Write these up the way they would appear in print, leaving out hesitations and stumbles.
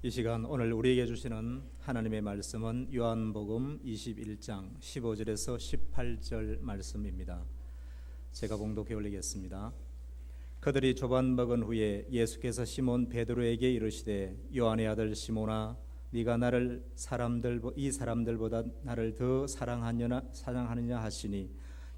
이 시간 오늘 우리에게 주시는 하나님의 말씀은 요한복음 21장 15절에서 18절 말씀입니다. 제가 봉독해 올리겠습니다. 그들이 조반 먹은 후에 예수께서 시몬 베드로에게 이르시되 요한의 아들 시몬아 네가 나를 이 사람들보다 나를 더 사랑하느냐 하시니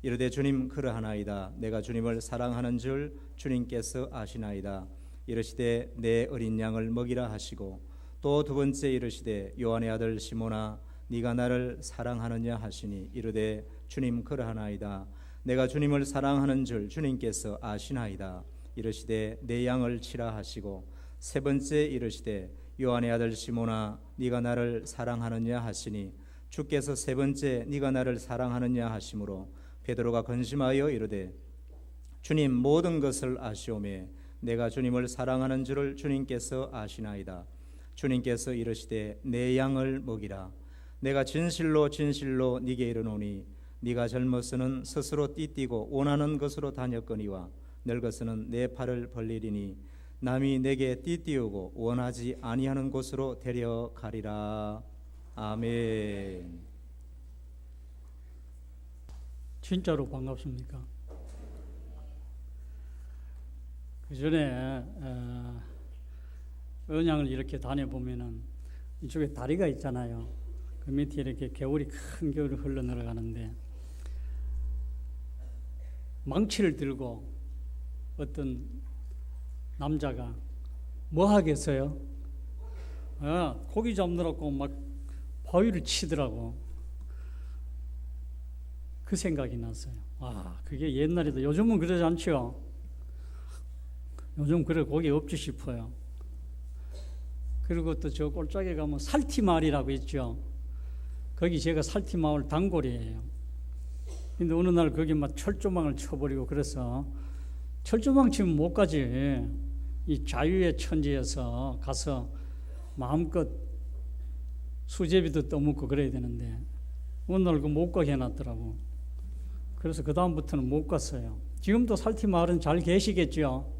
이르되 주님 그러하나이다. 내가 주님을 사랑하는 줄 주님께서 아시나이다. 이르시되 내 어린 양을 먹이라 하시고 또 두 번째 이르시되 요한의 아들 시몬아 네가 나를 사랑하느냐 하시니 이르되 주님 그러하나이다. 내가 주님을 사랑하는 줄 주님께서 아시나이다. 이르시되 내 양을 치라 하시고 세 번째 이르시되 요한의 아들 시몬아 네가 나를 사랑하느냐 하시니 주께서 세 번째 네가 나를 사랑하느냐 하시므로 베드로가 근심하여 이르되 주님 모든 것을 아시오매 내가 주님을 사랑하는 줄을 주님께서 아시나이다. 주님께서 이르시되 내 양을 먹이라. 내가 진실로 진실로 네게 이르노니 네가 젊어서는 스스로 띠띠고 원하는 것으로 다녔거니와 늙어서는 내 팔을 벌리리니 남이 내게 띠띠우고 원하지 아니하는 곳으로 데려가리라. 아멘. 진짜로 반갑습니까? 그 전에 언양을 이렇게 다녀보면은 이쪽에 다리가 있잖아요. 그 밑에 이렇게 개울이 큰 개울이 흘러 내려가는데 망치를 들고 어떤 남자가 뭐 하겠어요? 고기 잡느라고 막 바위를 치더라고. 그 생각이 났어요. 그게 옛날에도 요즘은 그러지 않죠? 요즘 그래 고기 없지 싶어요. 그리고 또 저 꼴짝에 가면 살티마을이라고 있죠. 거기 제가 살티마을 단골이에요. 근데 어느 날 거기 막 철조망을 쳐버리고 그래서 철조망 치면 못 가지. 이 자유의 천지에서 가서 마음껏 수제비도 떠먹고 그래야 되는데 어느 날 그 못 가게 해놨더라고. 그래서 그 다음부터는 못 갔어요. 지금도 살티마을은 잘 계시겠죠.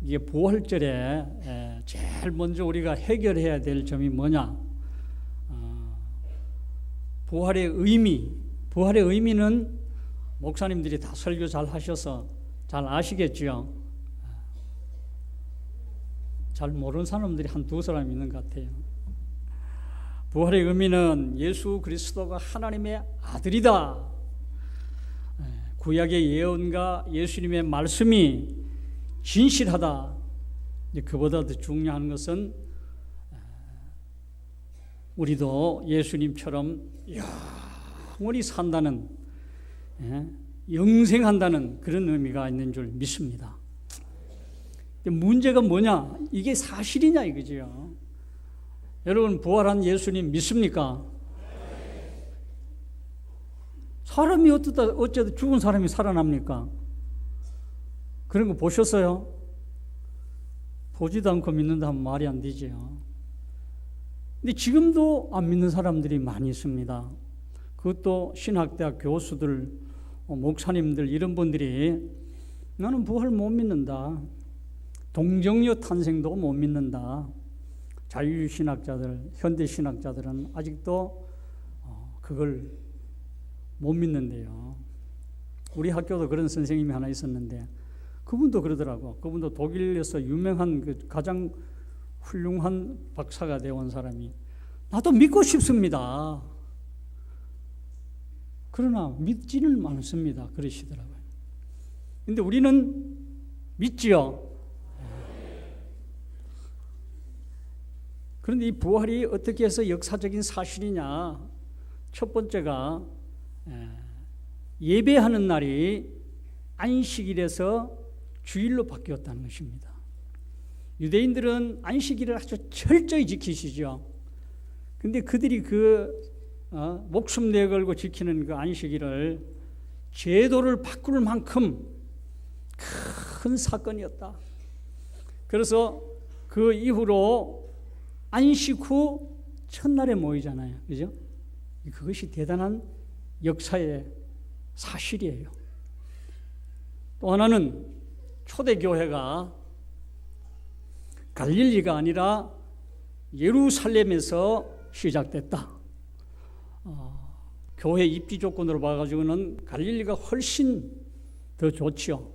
이게 부활절에 제일 먼저 우리가 해결해야 될 점이 뭐냐? 부활의 의미는 목사님들이 다 설교 잘 하셔서 잘 아시겠죠. 잘 모르는 사람들이 한두 사람 있는 것 같아요. 부활의 의미는 예수 그리스도가 하나님의 아들이다. 구약의 예언과 예수님의 말씀이 진실하다. 그보다 더 중요한 것은 우리도 예수님처럼 영원히 산다는, 영생한다는 그런 의미가 있는 줄 믿습니다. 문제가 뭐냐? 이게 사실이냐 이거죠. 여러분 부활한 예수님 믿습니까? 사람이 어쩌다 죽은 사람이 살아납니까? 그런 거 보셨어요? 보지도 않고 믿는다 하면 말이 안 되죠. 근데 지금도 안 믿는 사람들이 많이 있습니다. 그것도 신학대학 교수들, 목사님들 이런 분들이 나는 부활 못 믿는다. 동정녀 탄생도 못 믿는다. 자유신학자들, 현대신학자들은 아직도 그걸 못 믿는데요. 우리 학교도 그런 선생님이 하나 있었는데 그분도 그러더라고. 그분도 독일에서 유명한 가장 훌륭한 박사가 되어온 사람이 나도 믿고 싶습니다. 그러나 믿지는 않습니다. 그러시더라고요. 근데 우리는 믿지요. 그런데 이 부활이 어떻게 해서 역사적인 사실이냐? 첫 번째가 예배하는 날이 안식일에서 주일로 바뀌었다는 것입니다. 유대인들은 안식일을 아주 철저히 지키시죠. 근데 그들이 목숨 내걸고 지키는 그 안식일을 제도를 바꿀 만큼 큰 사건이었다. 그래서 그 이후로 안식 후 첫날에 모이잖아요. 그죠? 그것이 대단한 역사의 사실이에요. 또 하나는 초대교회가 갈릴리가 아니라 예루살렘에서 시작됐다. 교회 입지 조건으로 봐가지고는 갈릴리가 훨씬 더 좋지요.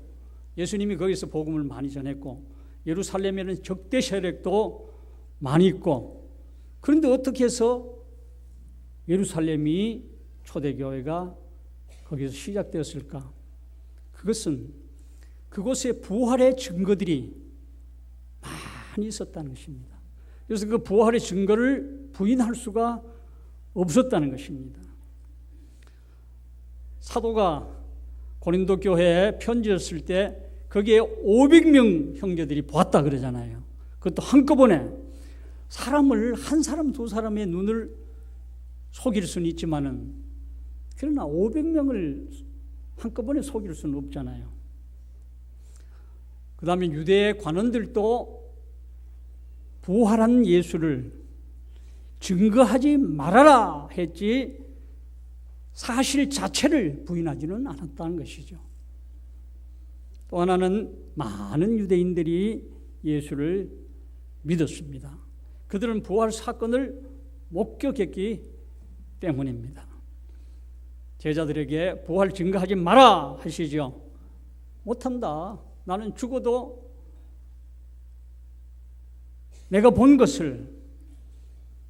예수님이 거기서 복음을 많이 전했고 예루살렘에는 적대 세력도 많이 있고, 그런데 어떻게 해서 예루살렘이 초대교회가 거기서 시작되었을까? 그것은 그곳에 부활의 증거들이 많이 있었다는 것입니다. 그래서 그 부활의 증거를 부인할 수가 없었다는 것입니다. 사도가 고린도 교회에 편지였을 때 거기에 500명 형제들이 보았다 그러잖아요. 그것도 한꺼번에. 사람을 한 사람 두 사람의 눈을 속일 수는 있지만은, 그러나 500명을 한꺼번에 속일 수는 없잖아요. 그 다음에 유대 관원들도 부활한 예수를 증거하지 말아라 했지 사실 자체를 부인하지는 않았다는 것이죠. 또 하나는 많은 유대인들이 예수를 믿었습니다. 그들은 부활 사건을 목격했기 때문입니다. 제자들에게 부활 증거하지 마라 하시죠. 못한다. 나는 죽어도 내가 본 것을,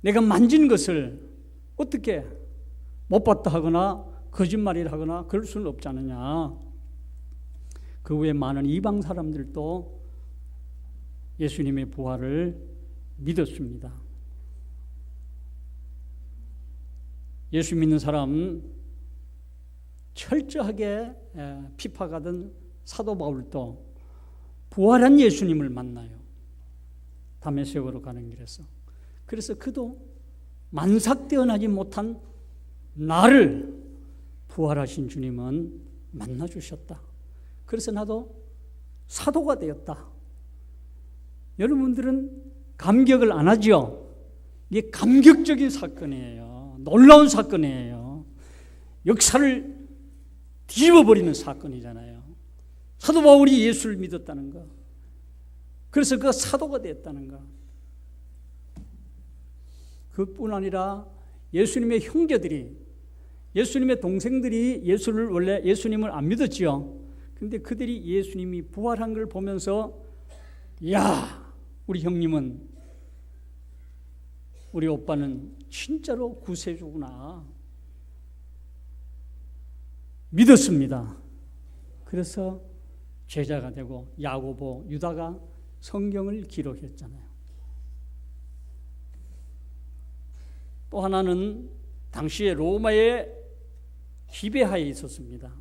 내가 만진 것을 어떻게 못 봤다 하거나 거짓말이라 하거나 그럴 수는 없지 않느냐. 그 후에 많은 이방 사람들도 예수님의 부활을 믿었습니다. 예수 믿는 사람 철저하게 핍박하던 사도 바울도 부활한 예수님을 만나요. 다메섹으로 가는 길에서. 그래서 그도 만삭되어나지 못한 나를 부활하신 주님은 만나주셨다. 그래서 나도 사도가 되었다. 여러분들은 감격을 안 하죠? 이게 감격적인 사건이에요. 놀라운 사건이에요. 역사를 뒤집어버리는 사건이잖아요. 사도 바울이 예수를 믿었다는 거. 그래서 그가 사도가 됐다는 거. 그뿐 아니라 예수님의 형제들이, 예수님의 동생들이 원래 예수님을 안 믿었지요. 근데 그들이 예수님이 부활한 걸 보면서, 야, 우리 형님은, 우리 오빠는 진짜로 구세주구나 믿었습니다. 그래서 제자가 되고 야고보, 유다가 성경을 기록했잖아요. 또 하나는 당시에 로마의 지배하에 있었습니다.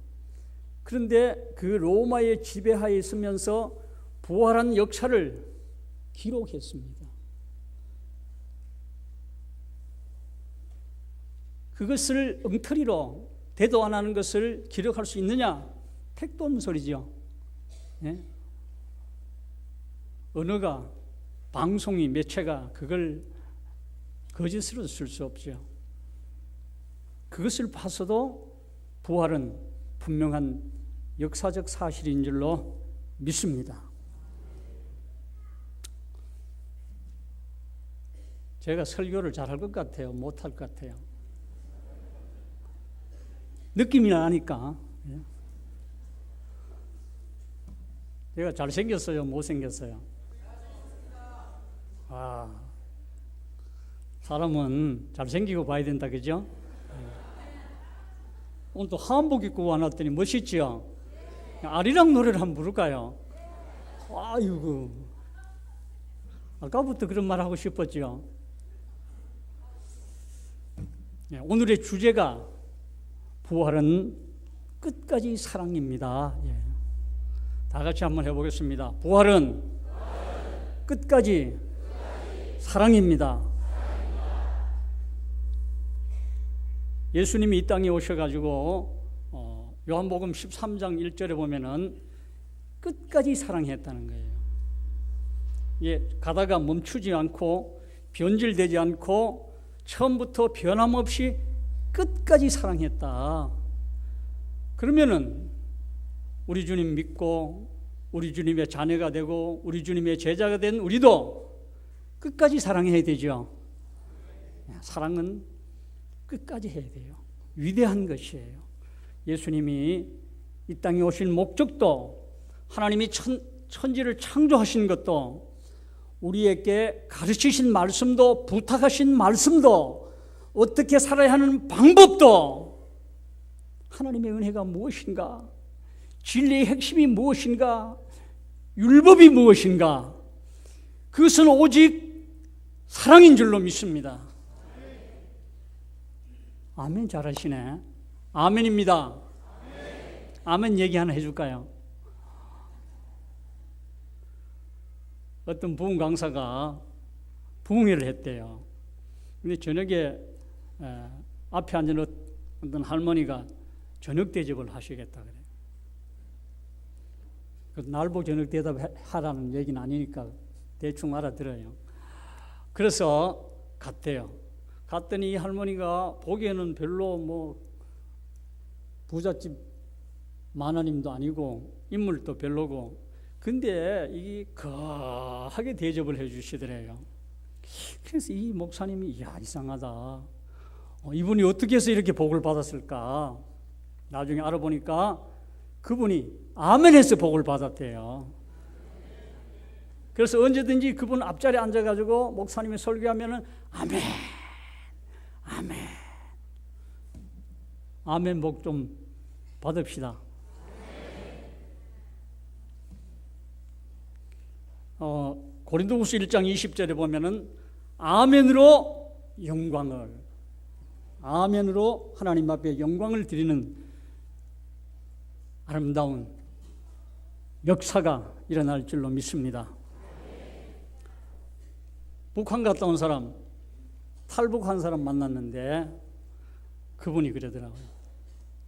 그런데 그 로마의 지배하에 있으면서 부활한 역사를 기록했습니다. 그것을 엉터리로 대도 안 하는 것을 기록할 수 있느냐? 택도 없는 소리죠. 예? 언어가, 방송이, 매체가 그걸 거짓으로 쓸 수 없죠. 그것을 봐서도 부활은 분명한 역사적 사실인 줄로 믿습니다. 제가 설교를 잘할 것 같아요? 못할 것 같아요? 느낌이 나니까. 제가 잘생겼어요? 못생겼어요? 사람은 잘생기고 봐야 된다, 그죠? 오늘 또 한복 입고 와놨더니 멋있지요? 아리랑 노래를 한번 부를까요? 아이고, 아까부터 그런 말 하고 싶었지요? 오늘의 주제가 부활은 끝까지 사랑입니다. 다 같이 한번 해보겠습니다. 부활은 끝까지 사랑입니다. 예수님이 이 땅에 오셔가지고 요한복음 13장 1절에 보면은 끝까지 사랑했다는 거예요. 가다가 멈추지 않고 변질되지 않고 처음부터 변함없이 끝까지 사랑했다. 그러면은 우리 주님 믿고 우리 주님의 자녀가 되고 우리 주님의 제자가 된 우리도 끝까지 사랑해야 되죠. 사랑은 끝까지 해야 돼요. 위대한 것이에요. 예수님이 이 땅에 오신 목적도, 하나님이 천지를 창조하신 것도, 우리에게 가르치신 말씀도, 부탁하신 말씀도, 어떻게 살아야 하는 방법도, 하나님의 은혜가 무엇인가, 진리의 핵심이 무엇인가, 율법이 무엇인가, 그것은 오직 사랑인 줄로 믿습니다. 아멘 잘하시네. 아멘입니다. 아멘 얘기 하나 해줄까요? 어떤 부흥 강사가 부흥회를 했대요. 근데 저녁에 앞에 앉은 어떤 할머니가 저녁 대접을 하시겠다 그래요. 날보 저녁 대접하라는 얘기는 아니니까 대충 알아들어요. 그래서 갔대요. 갔더니 이 할머니가 보기에는 별로 뭐 부잣집 마누님도 아니고 인물도 별로고, 근데 이 거하게 대접을 해주시더래요. 그래서 이 목사님이 이상하다. 이분이 어떻게 해서 이렇게 복을 받았을까? 나중에 알아보니까 그분이 아멘해서 복을 받았대요. 그래서 언제든지 그분 앞자리에 앉아가지고 목사님이 설교하면은 아멘, 아멘, 아멘 복 좀 받읍시다. 고린도후서 1장 20절에 보면은 아멘으로 하나님 앞에 영광을 드리는 아름다운 역사가 일어날 줄로 믿습니다. 북한 갔다 온 사람, 탈북한 사람 만났는데 그분이 그러더라고요.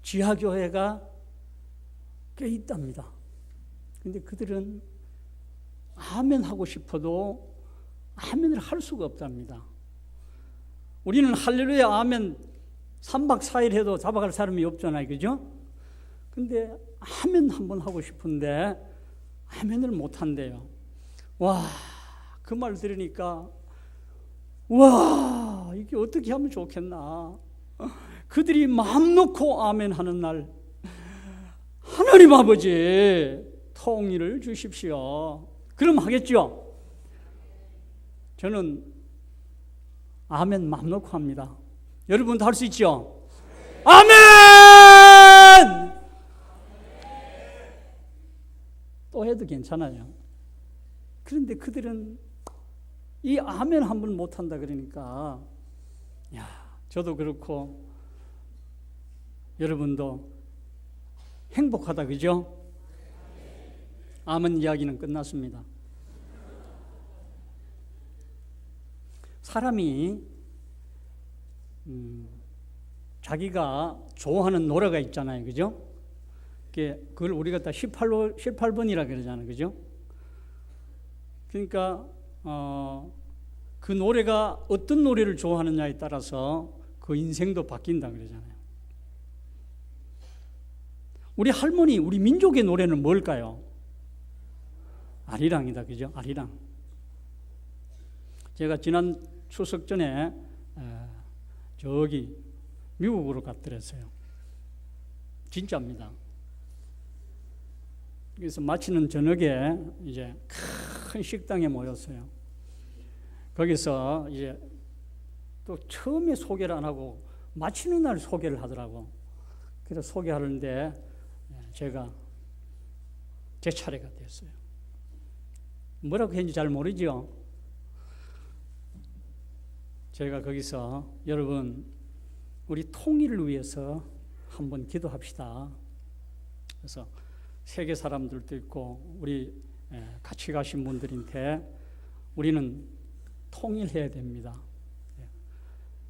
지하교회가 꽤 있답니다. 근데 그들은 아멘 하고 싶어도 아멘을 할 수가 없답니다. 우리는 할렐루야 아멘 3박 4일 해도 잡아갈 사람이 없잖아요. 그죠? 근데 아멘 한번 하고 싶은데 아멘을 못 한대요. 와, 그 말 들으니까 와, 이게 어떻게 하면 좋겠나. 그들이 마음 놓고 아멘 하는 날, 하나님 아버지 통일을 주십시오. 그럼 하겠죠? 저는 아멘 마음 놓고 합니다. 여러분도 할 수 있죠? 아멘! 또 해도 괜찮아요. 그런데 그들은 이 아멘 한 번 못한다 그러니까, 저도 그렇고 여러분도 행복하다, 그죠? 아멘 이야기는 끝났습니다. 사람이 자기가 좋아하는 노래가 있잖아요, 그죠? 그걸 우리가 다 18번이라 그러잖아요, 그죠? 그러니까 그 노래가 어떤 노래를 좋아하느냐에 따라서 그 인생도 바뀐다 그러잖아요. 우리 할머니, 우리 민족의 노래는 뭘까요? 아리랑이다, 그죠? 아리랑. 제가 지난 추석 전에 저기 미국으로 갔더랬어요. 진짜입니다. 그래서 마치는 저녁에 이제 큰 식당에 모였어요. 거기서 이제 또 처음에 소개를 안 하고 마치는 날 소개를 하더라고. 그래서 소개하는데 제가 제 차례가 됐어요. 뭐라고 했는지 잘 모르죠. 제가 거기서 여러분 우리 통일을 위해서 한번 기도합시다. 그래서 세계 사람들도 있고 우리 같이 가신 분들한테 우리는 통일해야 됩니다.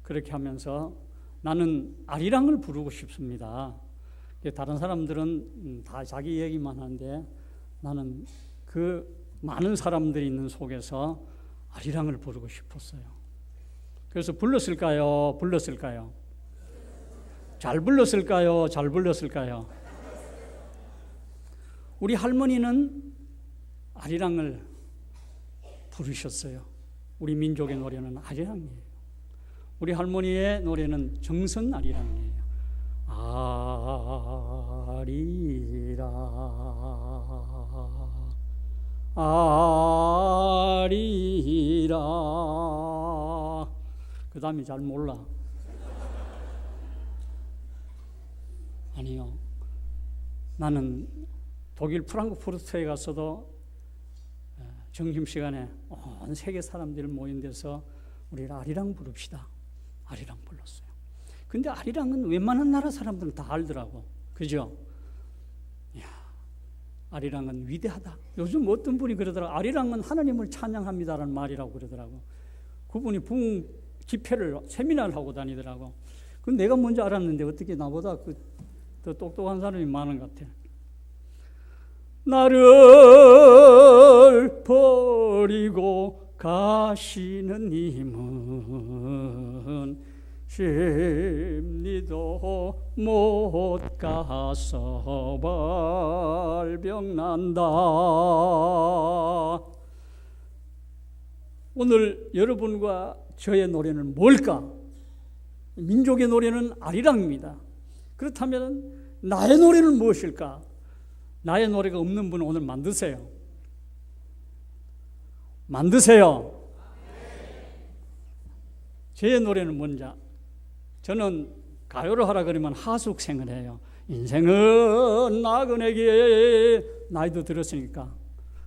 그렇게 하면서 나는 아리랑을 부르고 싶습니다. 다른 사람들은 다 자기 얘기만 하는데 나는 그 많은 사람들이 있는 속에서 아리랑을 부르고 싶었어요. 그래서 불렀을까요? 잘 불렀을까요? 우리 할머니는 아리랑을 부르셨어요. 우리 민족의 노래는 아리랑이에요. 우리 할머니의 노래는 정선 아리랑이에요. 아리랑 아리랑. 그 다음에 잘 몰라. 아니요. 나는 독일 프랑크푸르트에 가서도 점심시간에 온 세계 사람들 모인 데서 우리 아리랑 부릅시다. 아리랑 불렀어요. 근데 아리랑은 웬만한 나라 사람들은 다 알더라고. 그죠? 이야, 아리랑은 위대하다. 요즘 어떤 분이 그러더라고. 아리랑은 하나님을 찬양합니다라는 말이라고 그러더라고. 그분이 부흥 집회를, 세미나를 하고 다니더라고. 그건 내가 먼저 알았는데 어떻게 나보다 더 똑똑한 사람이 많은 것 같아. 나를 버리고 가시는 님은 심리도 못 가서 발병난다. 오늘 여러분과 저의 노래는 뭘까? 민족의 노래는 아리랑입니다. 그렇다면 나의 노래는 무엇일까? 나의 노래가 없는 분은 오늘 만드세요. 만드세요. 제 노래는 뭔지, 저는 가요를 하라 그러면 하숙생을 해요. 인생은 나그네게, 나이도 들었으니까.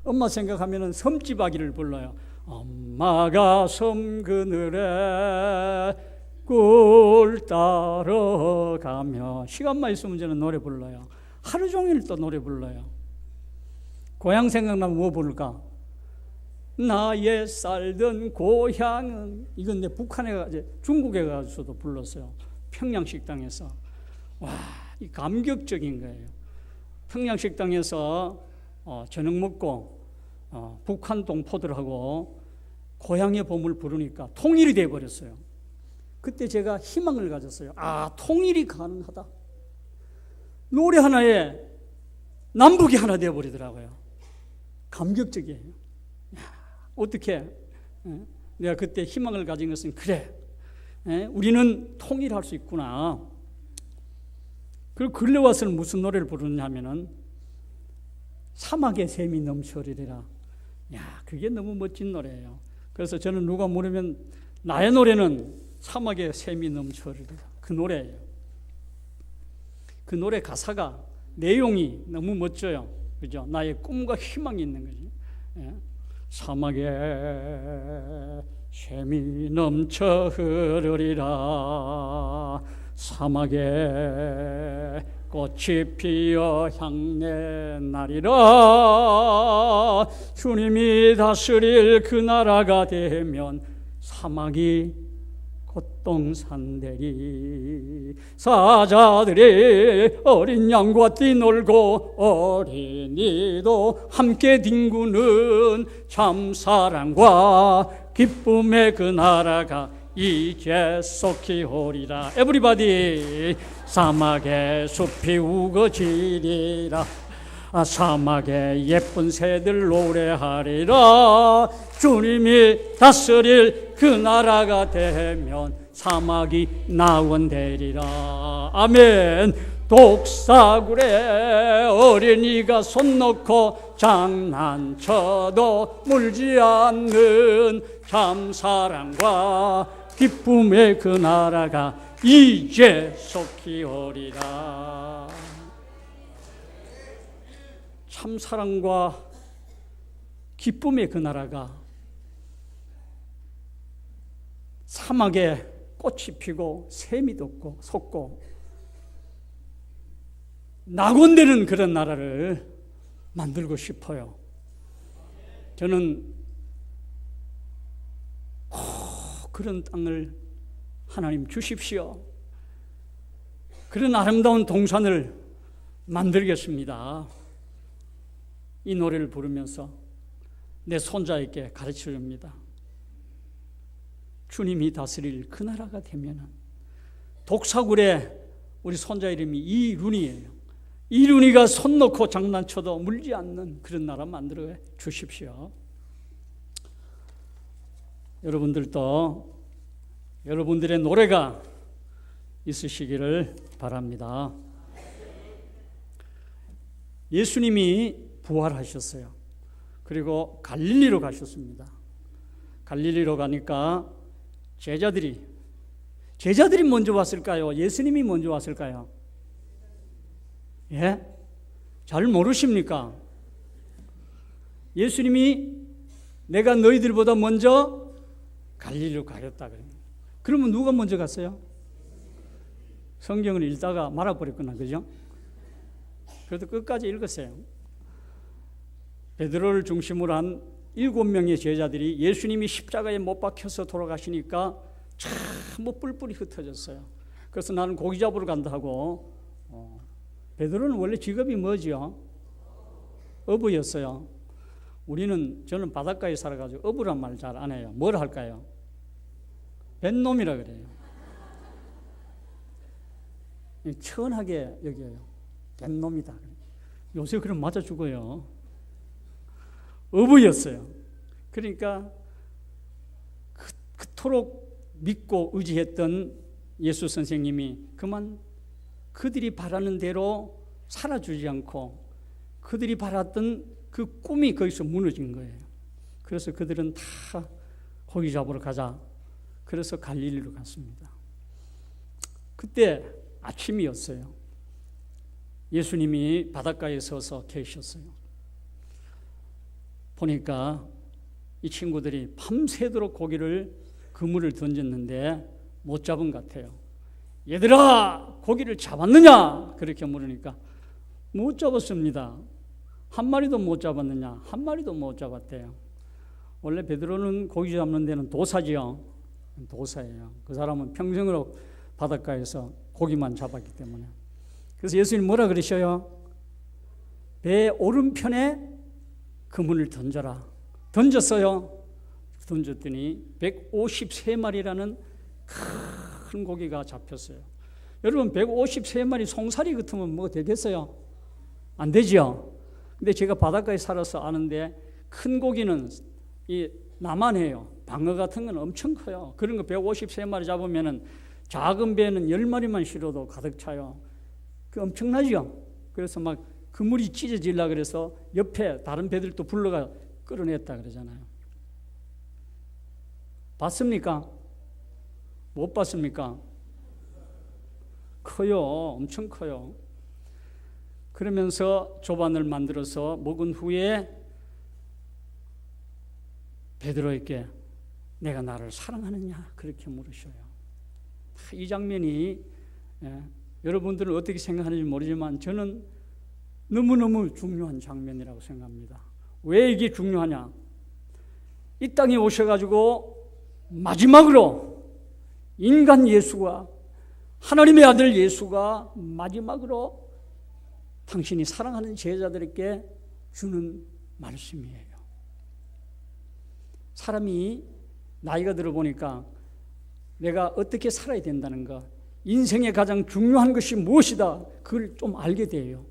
엄마 생각하면 섬지박이를 불러요. 엄마가 섬 그늘에 꿀 따러 가며. 시간만 있으면 저는 노래 불러요. 하루 종일 또 노래 불러요. 고향 생각나면 뭐 부를까? 나의 살던 고향은, 이건 내 북한에, 중국에 가서도 불렀어요. 평양식당에서. 와, 이 감격적인 거예요. 평양식당에서 저녁 먹고 북한 동포들하고 고향의 봄을 부르니까 통일이 되어버렸어요. 그때 제가 희망을 가졌어요. 아, 통일이 가능하다. 노래 하나에 남북이 하나 되어버리더라고요. 감격적이에요. 어떻게? 내가 그때 희망을 가진 것은, 그래, 우리는 통일할 수 있구나. 그리고 근래 와서는 무슨 노래를 부르냐면은 사막의 샘이 넘쳐흐르리라. 야, 그게 너무 멋진 노래예요. 그래서 저는 누가 물으면 나의 노래는 사막의 샘이 넘쳐흐르리라, 그 노래예요. 그 노래 가사가, 내용이 너무 멋져요. 그죠? 나의 꿈과 희망이 있는 거지. 예. 사막에 샘이 넘쳐 흐르리라. 사막에 꽃이 피어 향내 나리라. 주님이 다스릴 그 나라가 되면 사막이 꽃동산되리. 사자들이 어린 양과 뛰놀고 어린이도 함께 뒹구는 참사랑과 기쁨의 그 나라가 이제 속히 오리라. 에브리바디. 사막에 숲이 우거지리라. 사막에 예쁜 새들 노래하리라. 주님이 다스릴 그 나라가 되면 사막이 낙원되리라. 아멘. 독사굴에 어린이가 손 놓고 장난쳐도 물지 않는 참사랑과 기쁨의 그 나라가 이제 속히 오리라. 참사랑과 기쁨의 그 나라가 사막에 꽃이 피고 샘이 돋고 솟고 낙원되는 그런 나라를 만들고 싶어요. 저는 그런 땅을 하나님 주십시오. 그런 아름다운 동산을 만들겠습니다. 이 노래를 부르면서 내 손자에게 가르쳐 줍니다. 주님이 다스릴 그 나라가 되면은, 독사굴에 우리 손자 이름이 이룬이에요. 이룬이가 손 놓고 장난쳐도 물지 않는 그런 나라 만들어 주십시오. 여러분들도 여러분들의 노래가 있으시기를 바랍니다. 예수님이 부활하셨어요. 그리고 갈릴리로 가셨습니다. 갈릴리로 가니까 제자들이 먼저 왔을까요? 예수님이 먼저 왔을까요? 예? 잘 모르십니까? 예수님이 내가 너희들보다 먼저 갈릴리로 가겠다 그래요. 그러면 누가 먼저 갔어요? 성경을 읽다가 말아버렸구나, 그죠? 그래도 끝까지 읽었어요. 베드로를 중심으로 한 7명의 제자들이 예수님이 십자가에 못 박혀서 돌아가시니까 참 뿔뿔이 흩어졌어요. 그래서 나는 고기 잡으러 간다 하고, 베드로는 원래 직업이 뭐죠? 어부였어요. 저는 바닷가에 살아가지고 어부란 말 잘 안 해요. 뭘 할까요? 뱃놈이라 그래요. 천하게 여겨요. 뱃놈이다. 요새 그럼 맞아 죽어요. 어부였어요. 그러니까 그토록 믿고 의지했던 예수 선생님이 그만 그들이 바라는 대로 살아주지 않고 그들이 바랐던 그 꿈이 거기서 무너진 거예요. 그래서 그들은 다 고기 잡으러 가자. 그래서 갈릴리로 갔습니다. 그때 아침이었어요. 예수님이 바닷가에 서서 계셨어요. 보니까 이 친구들이 밤새도록 그물을 던졌는데 못 잡은 것 같아요. 얘들아, 고기를 잡았느냐? 그렇게 물으니까 못 잡았습니다. 한 마리도 못 잡았느냐? 한 마리도 못 잡았대요. 원래 베드로는 고기 잡는 데는 도사지요. 도사예요. 그 사람은 평생으로 바닷가에서 고기만 잡았기 때문에. 그래서 예수님 뭐라 그러셔요? 배 오른편에 그물을 던져라. 던졌어요. 던졌더니 153마리라는 큰 고기가 잡혔어요. 여러분 153마리 송사리 같으면 뭐 되겠어요? 안 되죠. 근데 제가 바닷가에 살아서 아는데 큰 고기는 나만해요. 방어 같은 건 엄청 커요. 그런 거 153마리 잡으면은 작은 배는 10마리만 실어도 가득 차요. 그 엄청나죠. 그래서 막 그물이 찢어지려고 그래서 옆에 다른 배들도 불러가 끌어냈다 그러잖아요. 봤습니까? 못 봤습니까? 커요. 엄청 커요. 그러면서 조반을 만들어서 먹은 후에 베드로에게 내가 나를 사랑하느냐 그렇게 물으셔요. 이 장면이 여러분들은 어떻게 생각하는지 모르지만 저는 너무너무 중요한 장면이라고 생각합니다. 왜 이게 중요하냐? 이 땅에 오셔가지고 마지막으로 인간 예수가 하나님의 아들 예수가 마지막으로 당신이 사랑하는 제자들에게 주는 말씀이에요. 사람이 나이가 들어보니까 내가 어떻게 살아야 된다는 것, 인생의 가장 중요한 것이 무엇이다, 그걸 좀 알게 돼요.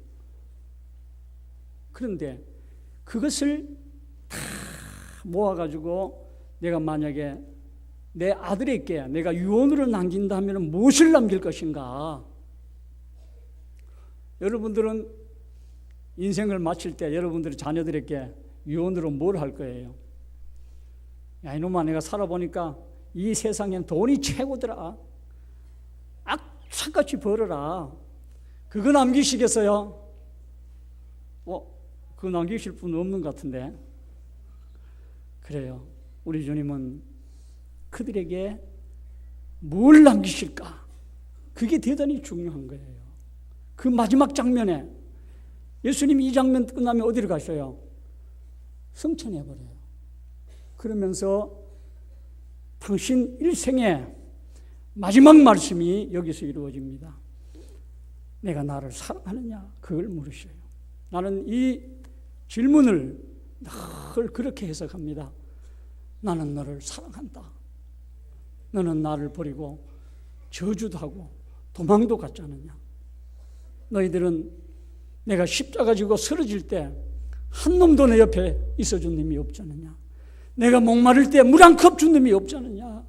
그런데 그것을 다 모아가지고 내가 만약에 내 아들에게 내가 유언으로 남긴다면 무엇을 남길 것인가? 여러분들은 인생을 마칠 때 여러분들의 자녀들에게 유언으로 뭘 할 거예요? 야, 이놈아, 내가 살아보니까 이 세상엔 돈이 최고더라. 악착같이 벌어라. 그거 남기시겠어요? 그거 남기실 분 없는 것 같은데. 그래요. 우리 주님은 그들에게 뭘 남기실까? 그게 대단히 중요한 거예요. 그 마지막 장면에 예수님이 이 장면 끝나면 어디로 가셔요? 승천해버려요. 그러면서 당신 일생의 마지막 말씀이 여기서 이루어집니다. 내가 나를 사랑하느냐? 그걸 물으셔요. 나는 이 질문을 늘 그렇게 해석합니다. 나는 너를 사랑한다. 너는 나를 버리고 저주도 하고 도망도 갔지 않느냐? 너희들은 내가 십자가 지고 쓰러질 때 한 놈도 내 옆에 있어준 놈이 없지 않느냐. 내가 목마를 때 물 한 컵 준 놈이 없지 않느냐.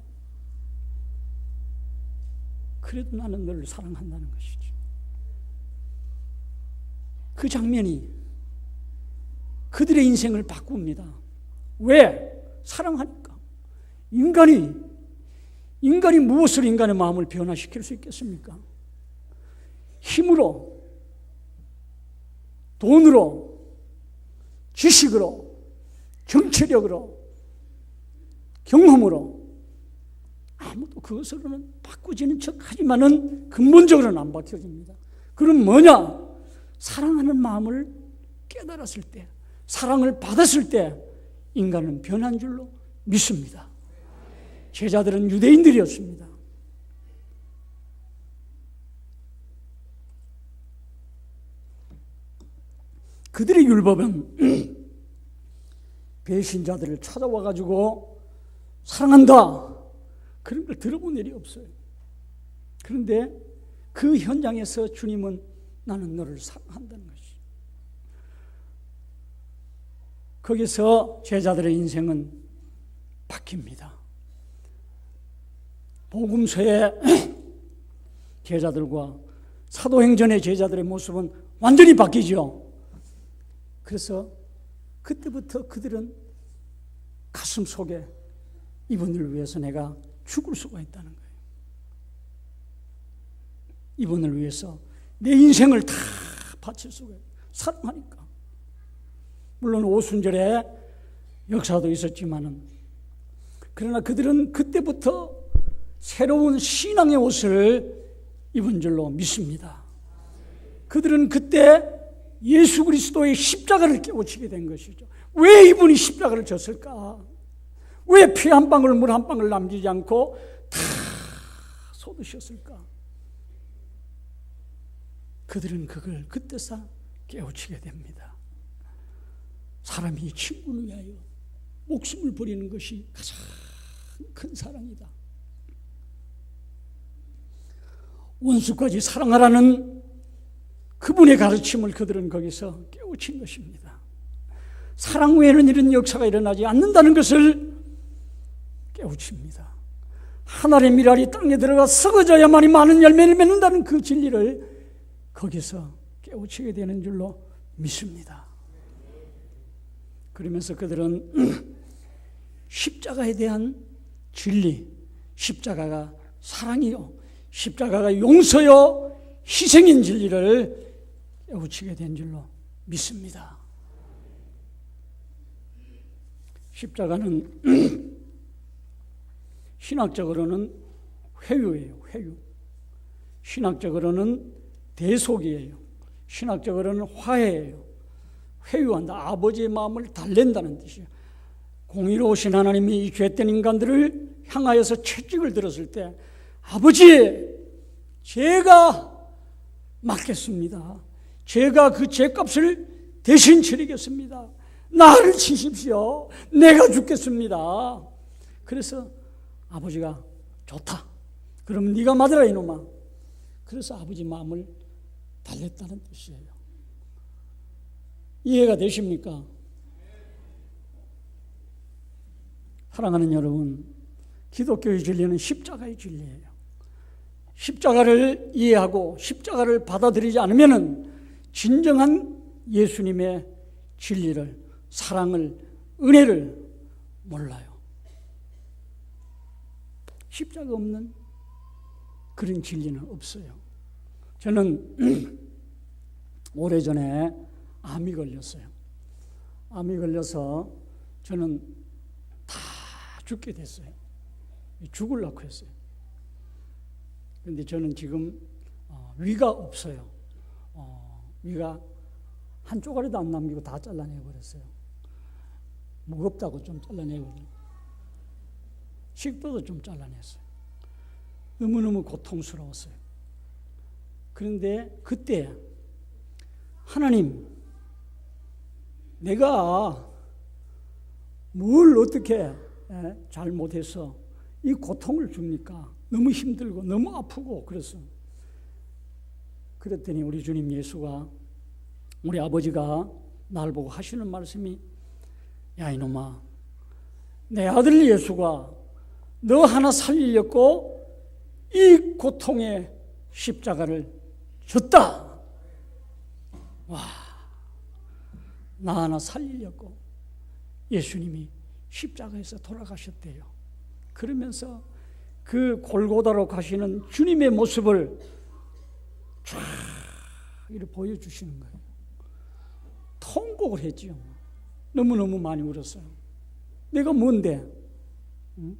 그래도 나는 너를 사랑한다는 것이죠. 그 장면이 그들의 인생을 바꿉니다. 왜? 사랑하니까. 인간이 무엇으로 인간의 마음을 변화시킬 수 있겠습니까? 힘으로, 돈으로, 지식으로, 정치력으로, 경험으로 아무도 그것으로는 바꾸지는 척하지만은 근본적으로는 안 바뀌어집니다. 그럼 뭐냐? 사랑하는 마음을 깨달았을 때, 사랑을 받았을 때 인간은 변한 줄로 믿습니다. 제자들은 유대인들이었습니다. 그들의 율법은 배신자들을 찾아와가지고 사랑한다 그런 걸 들어본 일이 없어요. 그런데 그 현장에서 주님은 나는 너를 사랑한다는 것이. 거기서 제자들의 인생은 바뀝니다. 복음서의 제자들과 사도행전의 제자들의 모습은 완전히 바뀌죠. 그래서 그때부터 그들은 가슴 속에 이분을 위해서 내가 죽을 수가 있다는 거예요. 이분을 위해서 내 인생을 다 바칠 수가 있어요. 사랑하니까. 물론 오순절에 역사도 있었지만은, 그러나 그들은 그때부터 새로운 신앙의 옷을 입은 줄로 믿습니다. 그들은 그때 예수 그리스도의 십자가를 깨우치게 된 것이죠. 왜 이분이 십자가를 졌을까? 왜 피 한 방울 물 한 방울 남기지 않고 다 쏟으셨을까? 그들은 그걸 그때서 깨우치게 됩니다. 사람이 친구를 위하여 목숨을 버리는 것이 가장 큰 사랑이다. 원수까지 사랑하라는 그분의 가르침을 그들은 거기서 깨우친 것입니다. 사랑 외에는 이런 역사가 일어나지 않는다는 것을 깨우칩니다. 하늘의 밀알이 땅에 들어가 썩어져야만이 많은 열매를 맺는다는 그 진리를 거기서 깨우치게 되는 줄로 믿습니다. 그러면서 그들은 십자가에 대한 진리, 십자가가 사랑이요, 십자가가 용서요, 희생인 진리를 깨우치게 된 줄로 믿습니다. 십자가는 신학적으로는 회유예요. 회유. 신학적으로는 대속이에요. 신학적으로는 화해예요. 회유한다. 아버지의 마음을 달랜다는 뜻이에요. 공의로우신 하나님이 이 죄된 인간들을 향하여서 채찍을 들었을 때, 아버지, 제가 맡겠습니다. 제가 그 죄값을 대신 치르겠습니다. 나를 치십시오. 내가 죽겠습니다. 그래서 아버지가 좋다. 그럼 네가 맞으라 이놈아. 그래서 아버지 마음을 달랬다는 뜻이에요. 이해가 되십니까? 사랑하는 여러분, 기독교의 진리는 십자가의 진리예요. 십자가를 이해하고 십자가를 받아들이지 않으면 진정한 예수님의 진리를, 사랑을, 은혜를 몰라요. 십자가 없는 그런 진리는 없어요. 저는 오래전에 암이 걸렸어요. 암이 걸려서 저는 다 죽게 됐어요. 죽으려고 했어요. 그런데 저는 지금 위가 없어요. 위가 한 쪼가리도 안 남기고 다 잘라내버렸어요. 무겁다고 좀 잘라내버렸어요. 식도도 좀 잘라냈어요. 너무너무 고통스러웠어요. 그런데 그때 하나님, 내가 뭘 어떻게 잘못해서 이 고통을 줍니까? 너무 힘들고 너무 아프고 그래서. 그랬더니 우리 주님 예수가 우리 아버지가 날 보고 하시는 말씀이 야 이놈아 내 아들 예수가 너 하나 살리려고 이 고통의 십자가를 졌다. 와, 나 하나 살리려고 예수님이 십자가에서 돌아가셨대요. 그러면서 그 골고다로 가시는 주님의 모습을 쫙 이렇게 보여주시는 거예요. 통곡을 했지요. 너무너무 많이 울었어요. 내가 뭔데? 응?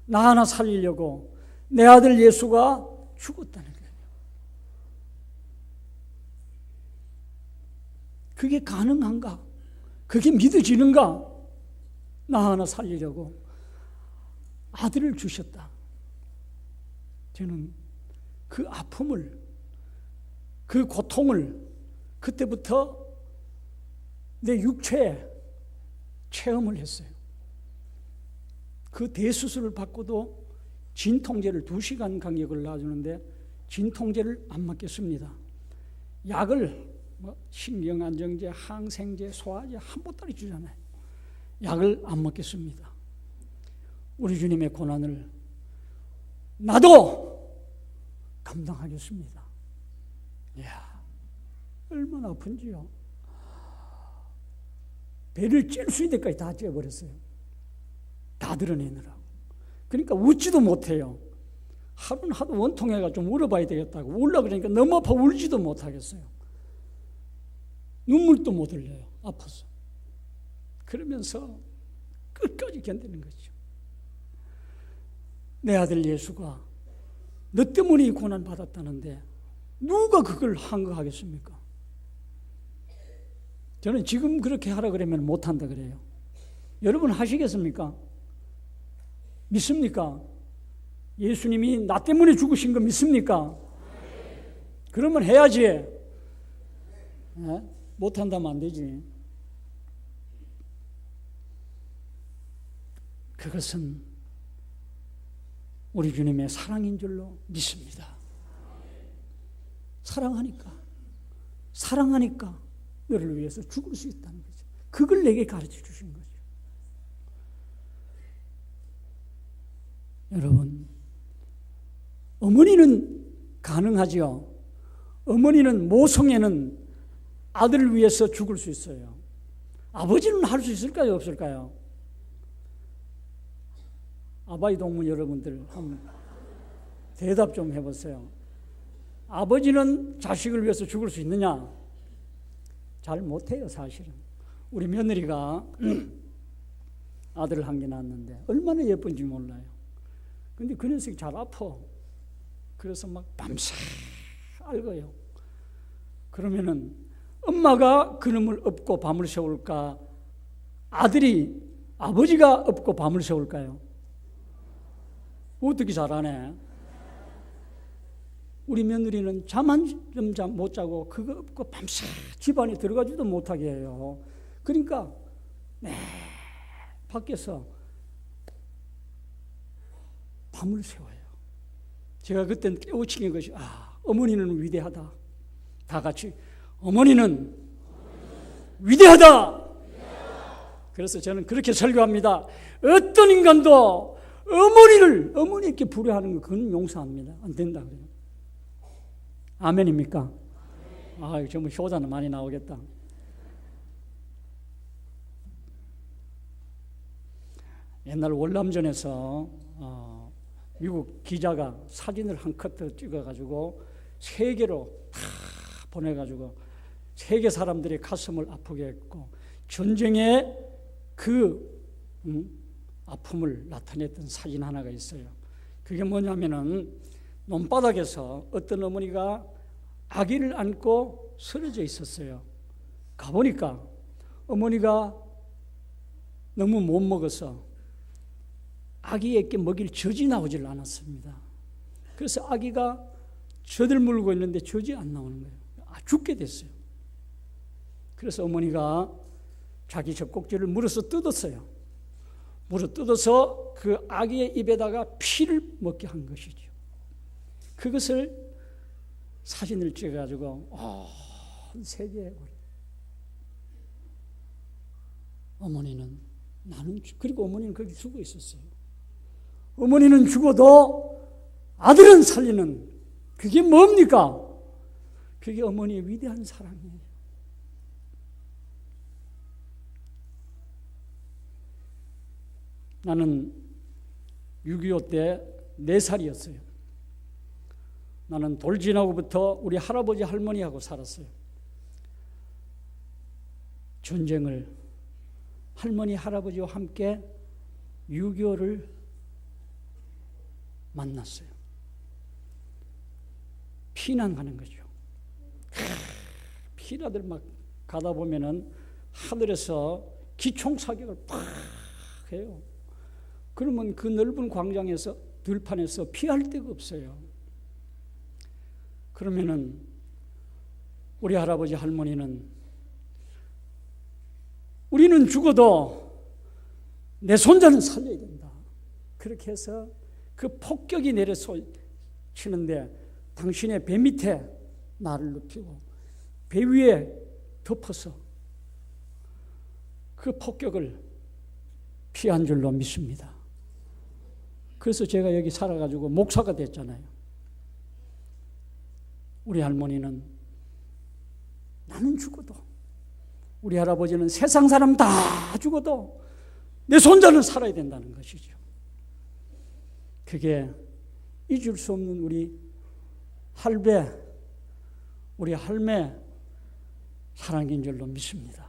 나 하나 살리려고 내 아들 예수가 죽었다는 거예요. 그게 가능한가? 그게 믿어지는가? 나 하나 살리려고 아들을 주셨다. 저는 그 아픔을, 그 고통을 그때부터 내 육체에 체험을 했어요. 그 대수술을 받고도 진통제를 2시간 간격을 놔주는데 진통제를 안 맞겠습니다. 약을 신경안정제, 항생제, 소화제 한 보따리 주잖아요. 약을 안 먹겠습니다. 우리 주님의 고난을 나도 감당하겠습니다. 이야, 얼마나 아픈지요. 배를 찔 수 있는 데까지 다 쪄버렸어요. 다 드러내느라고. 그러니까 웃지도 못해요. 하루는 하도 원통해가 좀 울어봐야 되겠다고 울라 그러니까 너무 아파 울지도 못하겠어요. 눈물도 못 흘려요. 아파서. 그러면서 끝까지 견디는 거죠. 내 아들 예수가 너 때문에 이 고난 받았다는데 누가 그걸 한 거 하겠습니까? 저는 지금 그렇게 하라 그러면 못한다 그래요. 여러분 하시겠습니까? 믿습니까? 예수님이 나 때문에 죽으신 거 믿습니까? 그러면 해야지. 네? 못한다면 안 되지. 그것은 우리 주님의 사랑인 줄로 믿습니다. 사랑하니까 너를 위해서 죽을 수 있다는 거죠. 그걸 내게 가르쳐 주신 거죠. 여러분, 어머니는 가능하지요. 어머니는 모성애는 아들을 위해서 죽을 수 있어요. 아버지는 할 수 있을까요? 없을까요? 아바이 동문 여러분들 한번 대답 좀 해보세요. 아버지는 자식을 위해서 죽을 수 있느냐? 잘 못해요, 사실은. 우리 며느리가 아들을 한 개 낳았는데 얼마나 예쁜지 몰라요. 근데 그 녀석이 잘 아파. 그래서 막 밤새 앓아요. 그러면은 엄마가 그놈을 업고 밤을 새울까? 아버지가 업고 밤을 새울까요? 어떻게 잘하네. 우리 며느리는 잠 한 점 못 자고 그거 업고 밤새 집안에 들어가지도 못하게 해요. 그러니까 밖에서 밤을 새워요. 제가 그때는 깨우치는 것이 어머니는 위대하다. 다 같이 어머니는 위대하다. 그래서 저는 그렇게 설교합니다. 어떤 인간도 어머니께 불효하는 거 그건 용서합니다. 안 된다 그래요. 아멘입니까? 정말 효자는 많이 나오겠다. 옛날 월남전에서 미국 기자가 사진을 한 컷 찍어가지고 세계로 다 보내가지고 세계 사람들의 가슴을 아프게 했고 전쟁의 그 아픔을 나타냈던 사진 하나가 있어요. 그게 뭐냐면은 논바닥에서 어떤 어머니가 아기를 안고 쓰러져 있었어요. 가보니까 어머니가 너무 못 먹어서 아기에게 먹일 젖이 나오질 않았습니다. 그래서 아기가 젖을 물고 있는데 젖이 안 나오는 거예요. 죽게 됐어요. 그래서 어머니가 자기 젖꼭지를 물어서 뜯었어요. 물어 뜯어서 그 아기의 입에다가 피를 먹게 한 것이죠. 그것을 사진을 찍어가지고 온 세계에 어머니는 그리고 어머니는 거기 죽어 있었어요. 어머니는 죽어도 아들은 살리는 그게 뭡니까? 그게 어머니의 위대한 사랑이에요. 나는 6.25 때 4살이었어요. 나는 돌진하고부터 우리 할아버지 할머니하고 살았어요. 전쟁을 할머니 할아버지와 함께 6.25를 만났어요. 피난 가는 거죠. 피나들 막 가다 보면은 하늘에서 기총 사격을 팍 해요. 그러면 그 넓은 광장에서 들판에서 피할 데가 없어요. 그러면은 우리 할아버지 할머니는 우리는 죽어도 내 손자는 살려야 된다. 그렇게 해서 그 폭격이 내려치는데 당신의 배 밑에 나를 눕히고 배 위에 덮어서 그 폭격을 피한 줄로 믿습니다. 그래서 제가 여기 살아가지고 목사가 됐잖아요. 우리 할머니는 나는 죽어도, 우리 할아버지는 세상 사람 다 죽어도 내 손자는 살아야 된다는 것이죠. 그게 잊을 수 없는 우리 할배, 우리 할매 사랑인 줄로 믿습니다.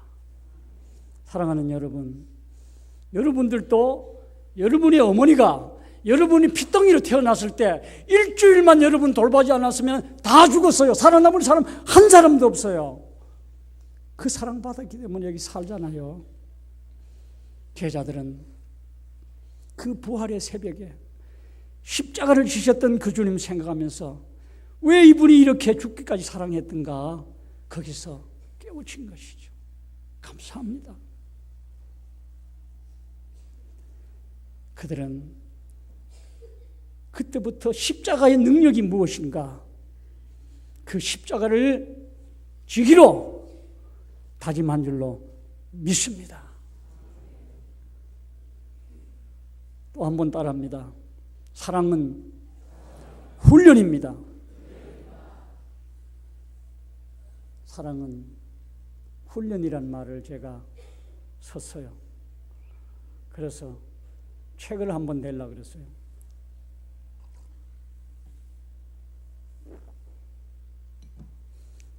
사랑하는 여러분, 여러분들도 여러분의 어머니가 여러분이 핏덩이로 태어났을 때 일주일만 여러분 돌보지 않았으면 다 죽었어요. 살아남을 사람 한 사람도 없어요. 그 사랑받았기 때문에 여기 살잖아요. 제자들은 그 부활의 새벽에 십자가를 지셨던 그 주님 생각하면서 왜 이분이 이렇게 죽기까지 사랑했던가 거기서 깨우친 것이죠. 감사합니다. 그들은 그때부터 십자가의 능력이 무엇인가, 그 십자가를 지기로 다짐한 줄로 믿습니다. 또 한 번 따라합니다. 사랑은 훈련입니다. 사랑은 훈련이란 말을 제가 썼어요. 그래서 책을 한번 내려고 그랬어요.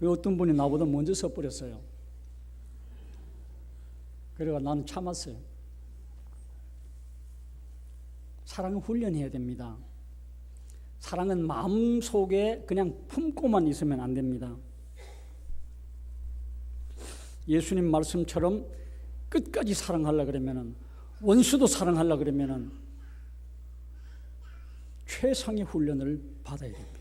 어떤 분이 나보다 먼저 써버렸어요. 그래서 나는 참았어요. 사랑은 훈련해야 됩니다. 사랑은 마음속에 그냥 품고만 있으면 안 됩니다. 예수님 말씀처럼 끝까지 사랑하려고 그러면은, 원수도 사랑하려고 그러면은 최상의 훈련을 받아야 됩니다.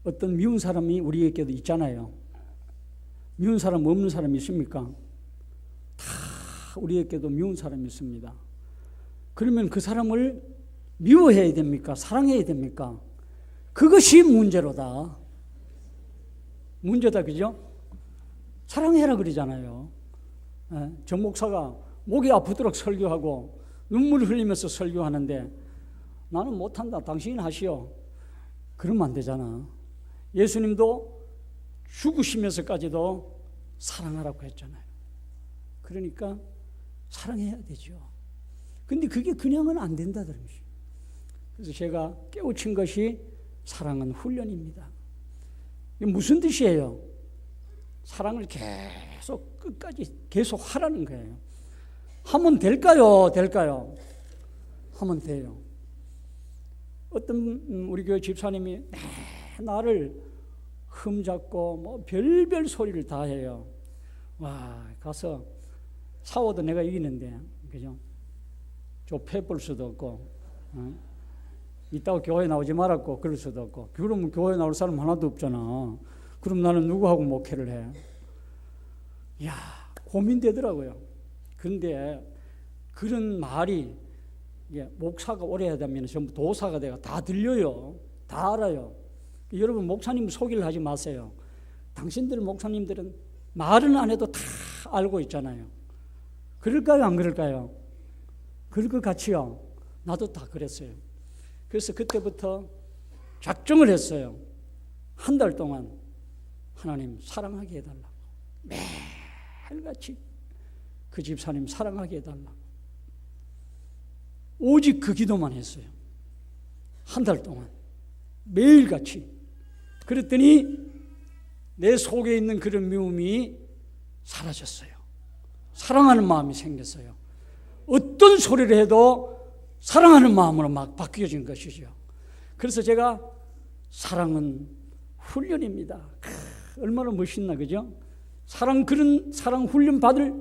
어떤 미운 사람이 우리에게도 있잖아요. 미운 사람 없는 사람이 있습니까? 다 우리에게도 미운 사람이 있습니다. 그러면 그 사람을 미워해야 됩니까? 사랑해야 됩니까? 그것이 문제로다. 문제다, 그죠? 사랑해라 그러잖아요. 저 목사가 목이 아프도록 설교하고 눈물을 흘리면서 설교하는데 나는 못한다, 당신이 하시오. 그러면 안 되잖아. 예수님도 죽으시면서까지도 사랑하라고 했잖아요. 그러니까 사랑해야 되죠. 근데 그게 그냥은 안 된다는 것이죠. 그래서 제가 깨우친 것이 사랑은 훈련입니다. 이게 무슨 뜻이에요? 사랑을 계속 끝까지 계속 하라는 거예요. 하면 될까요? 될까요? 하면 돼요. 어떤 우리 교회 집사님이 나를 흠잡고 뭐 별별 소리를 다 해요. 와, 가서 싸워도 내가 이기는데, 그죠? 좁혀볼 수도 없고, 이따가 교회 나오지 말았고 그럴 수도 없고. 그러면 교회 나올 사람 하나도 없잖아. 그럼 나는 누구하고 목회를 해? 이야, 고민되더라고요. 그런데 그런 말이 목사가 오래 하다 보면 전부 도사가 돼가 다 들려요. 다 알아요. 여러분 목사님 소개를 하지 마세요. 당신들 목사님들은 말은 안 해도 다 알고 있잖아요. 그럴까요? 안 그럴까요? 그럴 것 같이요. 나도 다 그랬어요. 그래서 그때부터 작정을 했어요. 한 달 동안 하나님 사랑하게 해달라고. 매일같이 그 집사님 사랑하게 해달라고. 오직 그 기도만 했어요. 한 달 동안 매일같이. 그랬더니 내 속에 있는 그런 미움이 사라졌어요. 사랑하는 마음이 생겼어요. 어떤 소리를 해도 사랑하는 마음으로 막 바뀌어진 것이죠. 그래서 제가 사랑은 훈련입니다. 얼마나 멋있나, 그죠? 그런 사랑 훈련 받을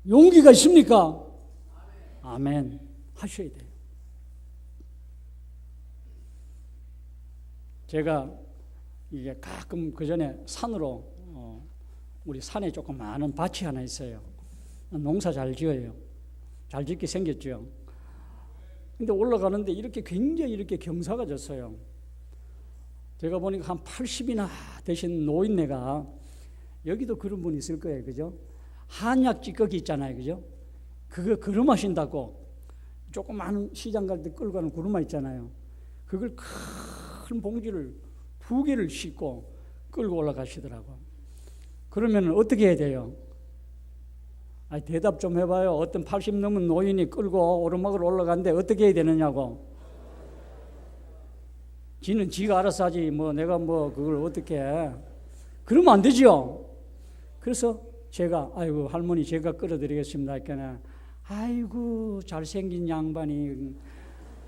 용기가 있습니까? 아멘. 하셔야 돼요. 제가 이게 가끔 그 전에 산으로 우리 산에 조금 많은 밭이 하나 있어요. 농사 잘 지어요. 잘 짓게 생겼죠. 근데 올라가는데 이렇게 굉장히 이렇게 경사가 졌어요. 제가 보니까 한 80이나 되신 노인네가, 여기도 그런 분이 있을 거예요. 그죠? 한약 찌꺼기 있잖아요. 그죠? 그거 걸음하신다고 조그마한 시장 갈 때 끌고 가는 구루마 있잖아요. 그걸 큰 봉지를 2개를 싣고 끌고 올라가시더라고. 그러면 어떻게 해야 돼요? 대답 좀 해봐요. 어떤 80 넘은 노인이 끌고 오르막을 올라가는데 어떻게 해야 되느냐고. 지는 지가 알아서 하지 내가 그걸 어떻게 해. 그러면 안 되죠. 그래서 제가 아이고 할머니 제가 끌어드리겠습니다 했더니 아이고 잘생긴 양반이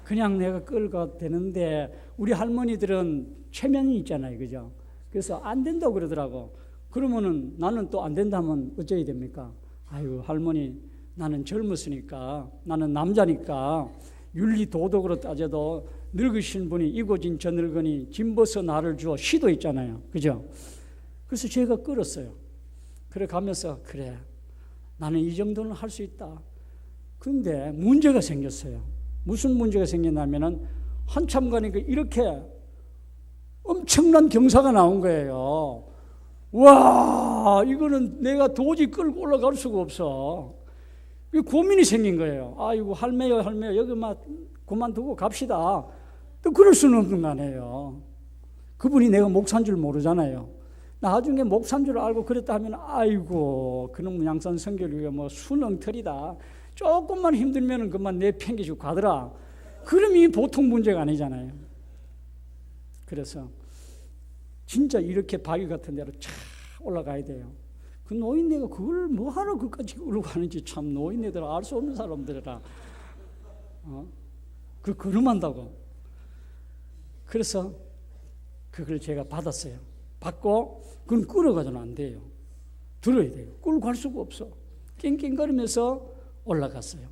그냥 내가 끌고 되는데 우리 할머니들은 체면이 있잖아요. 그죠? 그래서 안 된다고 그러더라고. 그러면은 나는 또 안 된다면 어쩌야 됩니까? 아이고 할머니 나는 젊었으니까 나는 남자니까 윤리 도덕으로 따져도 늙으신 분이 이고진 저 늙으니 짐벗어 나를 주어 시도 있잖아요. 그죠? 그래서 제가 끌었어요. 그래 가면서 그래 나는 이 정도는 할 수 있다. 근데 문제가 생겼어요. 무슨 문제가 생겼냐면은 한참 가니까 이렇게 엄청난 경사가 나온 거예요. 와, 이거는 내가 도저히 끌고 올라갈 수가 없어. 고민이 생긴 거예요. 아이고 할매요 여기 막 그만두고 갑시다. 또 그럴 수는 없는 거 아니에요. 그분이 내가 목사인 줄 모르잖아요. 나중에 목사인 줄 알고 그랬다 하면 아이고 그놈 양산 성결교회 수능틀이다. 조금만 힘들면 그만 내팽개치고 가더라. 그럼 이 보통 문제가 아니잖아요. 그래서 진짜 이렇게 바위 같은 데로 쫙 올라가야 돼요. 그 노인네가 그걸 뭐하러 그까지 올라가는지 참 노인네들 알 수 없는 사람들이라 그 걸음한다고. 그래서 그걸 제가 받았어요. 받고 그건 끌어가서는 안 돼요. 들어야 돼요. 끌고 갈 수가 없어. 낑낑거리면서 올라갔어요.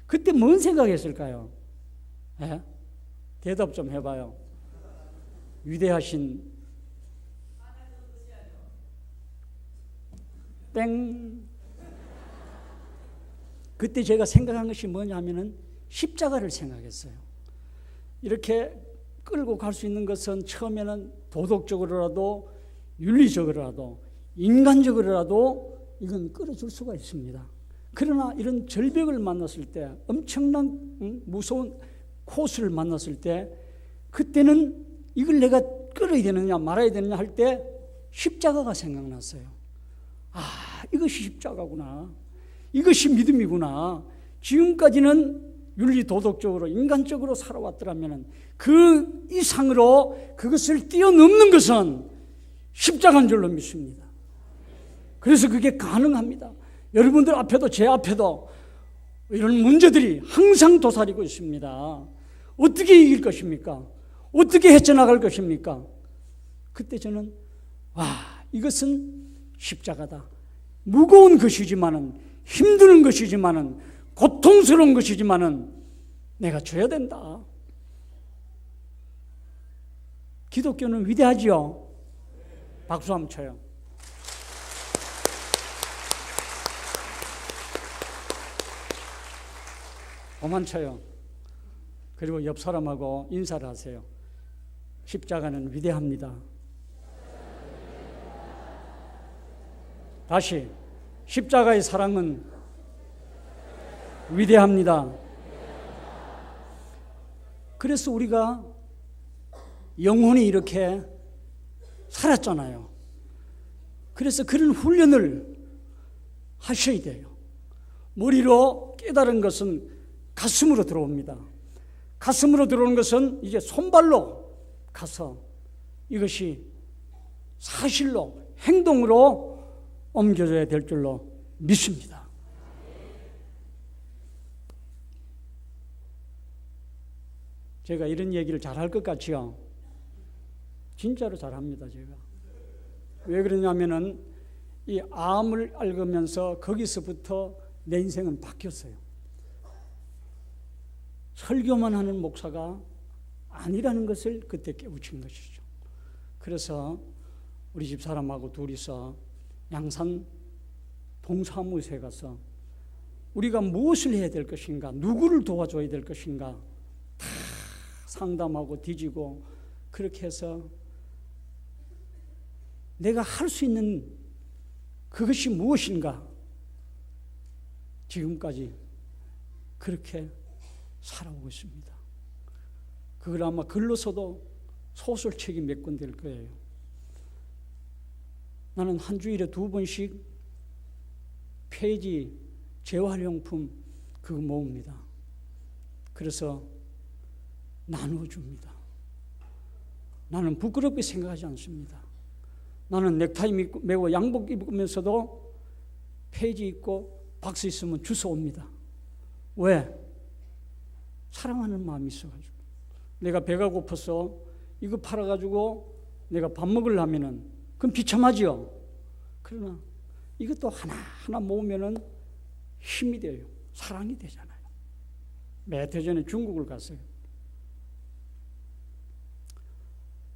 그때 뭔 생각했을까요? 예? 대답 좀 해봐요. 위대하신 땡. 그때 제가 생각한 것이 뭐냐면은 십자가를 생각했어요. 이렇게 끌고 갈 수 있는 것은 처음에는 도덕적으로라도 윤리적으로라도 인간적으로라도 이건 끌어줄 수가 있습니다. 그러나 이런 절벽을 만났을 때 엄청난 무서운 코스를 만났을 때 그때는 이걸 내가 끌어야 되느냐 말아야 되느냐 할 때 십자가가 생각났어요. 아, 이것이 십자가구나. 이것이 믿음이구나. 지금까지는 윤리 도덕적으로 인간적으로 살아왔더라면 그 이상으로 그것을 뛰어넘는 것은 십자가인 줄로 믿습니다. 그래서 그게 가능합니다. 여러분들 앞에도 제 앞에도 이런 문제들이 항상 도사리고 있습니다. 어떻게 이길 것입니까? 어떻게 헤쳐나갈 것입니까? 그때 저는 이것은 십자가다. 무거운 것이지만은 힘드는 것이지만은 고통스러운 것이지만은 내가 져야 된다. 기독교는 위대하지요. 박수 한번 쳐요. 그만 쳐요. 그리고 옆 사람하고 인사를 하세요. 십자가는 위대합니다. 다시, 십자가의 사랑은 위대합니다. 그래서 우리가 영혼이 이렇게 살았잖아요. 그래서 그런 훈련을 하셔야 돼요. 머리로 깨달은 것은 가슴으로 들어옵니다. 가슴으로 들어오는 것은 이제 손발로 가서 이것이 사실로, 행동으로 옮겨져야 될 줄로 믿습니다. 제가 이런 얘기를 잘할 것 같지요? 진짜로 잘합니다, 제가. 왜 그러냐면은 이 암을 앓으면서 거기서부터 내 인생은 바뀌었어요. 설교만 하는 목사가 아니라는 것을 그때 깨우친 것이죠. 그래서 우리 집 사람하고 둘이서 양산 동사무소에 가서 우리가 무엇을 해야 될 것인가, 누구를 도와줘야 될 것인가 다 상담하고 뒤지고 그렇게 해서 내가 할 수 있는 그것이 무엇인가 지금까지 그렇게 살아오고 있습니다. 그걸 아마 글로서도 소설책이 몇 권 될 거예요. 나는 한 주일에 2번씩 폐지 재활용품 그거 모읍니다. 그래서 나누어줍니다. 나는 부끄럽게 생각하지 않습니다. 나는 넥타이 매고 양복 입으면서도 폐지 입고 박스 있으면 주워옵니다. 왜? 사랑하는 마음이 있어가지고. 내가 배가 고파서 이거 팔아가지고 내가 밥 먹으려면은 그건 비참하지요. 그러나 이것도 하나하나 모으면은 힘이 돼요. 사랑이 되잖아요. 몇 해 전에 중국을 갔어요.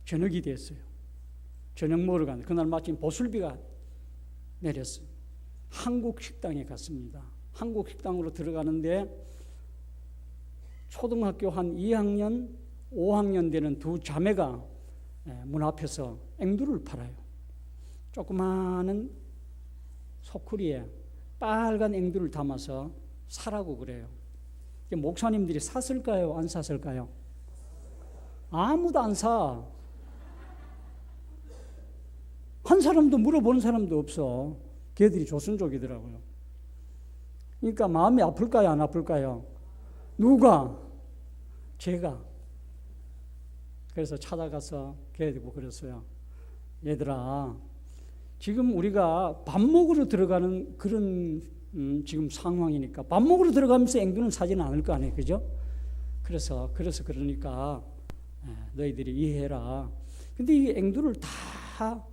저녁이 됐어요. 저녁 먹으러 갔는데 그날 마침 보슬비가 내렸어요. 한국 식당에 갔습니다. 한국 식당으로 들어가는데 초등학교 한 2학년, 5학년 되는 두 자매가 문 앞에서 앵두를 팔아요. 조그마한 소쿠리에 빨간 앵두를 담아서 사라고 그래요. 목사님들이 샀을까요? 안 샀을까요? 아무도 안 사. 한 사람도 물어보는 사람도 없어. 걔들이 조선족이더라고요. 그러니까 마음이 아플까요? 안 아플까요? 누가? 제가. 그래서 찾아가서 걔들고 그랬어요. 얘들아, 지금 우리가 밥 먹으러 들어가는 그런 지금 상황이니까 밥 먹으러 들어가면서 앵두는 사지는 않을 거 아니에요. 그죠? 그래서 그러니까 너희들이 이해해라. 근데 이 앵두를 다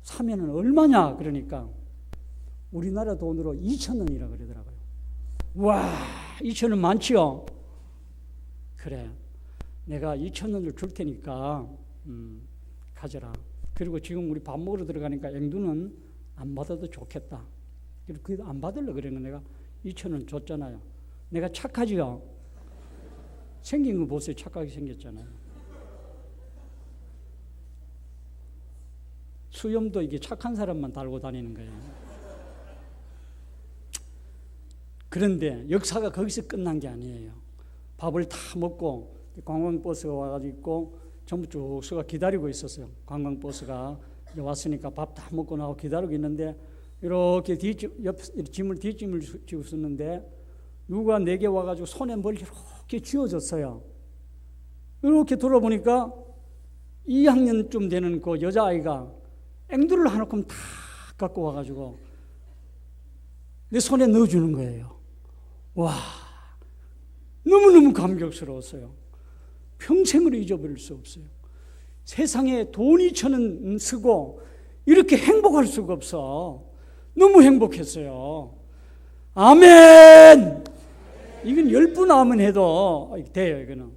사면은 얼마냐? 그러니까 우리나라 돈으로 2,000원이라 그러더라고요. 와, 2,000원 많지요? 그래, 내가 2,000원을 줄 테니까 가져라. 그리고 지금 우리 밥 먹으러 들어가니까 앵두는 안 받아도 좋겠다. 그래도 안 받으려고 그래는 내가 2,000원 줬잖아요. 내가 착하지요? 생긴 거 보세요. 착하게 생겼잖아요. 수염도 이게 착한 사람만 달고 다니는 거예요. 그런데 역사가 거기서 끝난 게 아니에요. 밥을 다 먹고 관광버스가 와가지고 전부 쭉 서가 기다리고 있었어요. 관광버스가 왔으니까 밥 다 먹고 나고 기다리고 있는데 이렇게 짐을 지고 있었는데 누가 내게 와가지고 손에 뭘 이렇게 쥐어줬어요. 이렇게 돌아보니까 2학년쯤 되는 그 여자아이가 앵두를 하나큼 다 갖고 와가지고 내 손에 넣어주는 거예요. 와, 너무너무 감격스러웠어요. 평생으로 잊어버릴 수 없어요. 세상에 돈 2,000원 쓰고 이렇게 행복할 수가 없어. 너무 행복했어요. 아멘! 이건 10분 아멘 해도 돼요, 이거는.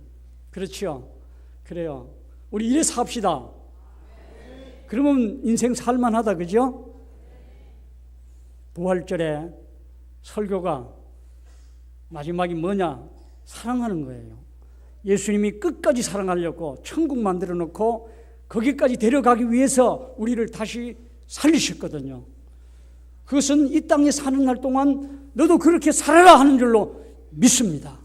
그렇죠? 그래요. 우리 이래 삽시다. 그러면 인생 살만하다, 그죠? 부활절에 설교가 마지막이 뭐냐? 사랑하는 거예요. 예수님이 끝까지 사랑하려고 천국 만들어 놓고 거기까지 데려가기 위해서 우리를 다시 살리셨거든요. 그것은 이 땅에 사는 날 동안 너도 그렇게 살아라 하는 줄로 믿습니다.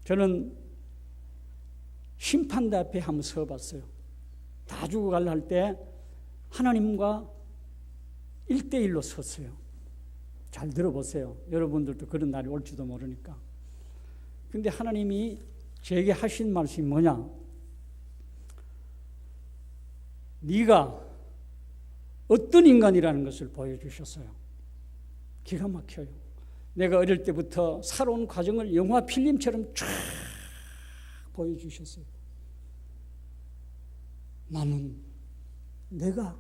저는 심판대 앞에 한번 서봤어요. 다 죽어갈라 할 때 하나님과 1대1로 섰어요. 잘 들어보세요. 여러분들도 그런 날이 올지도 모르니까. 근데 하나님이 제게 하신 말씀이 뭐냐? 네가 어떤 인간이라는 것을 보여주셨어요. 기가 막혀요. 내가 어릴 때부터 살아온 과정을 영화 필름처럼 쫙 보여주셨어요. 나는 내가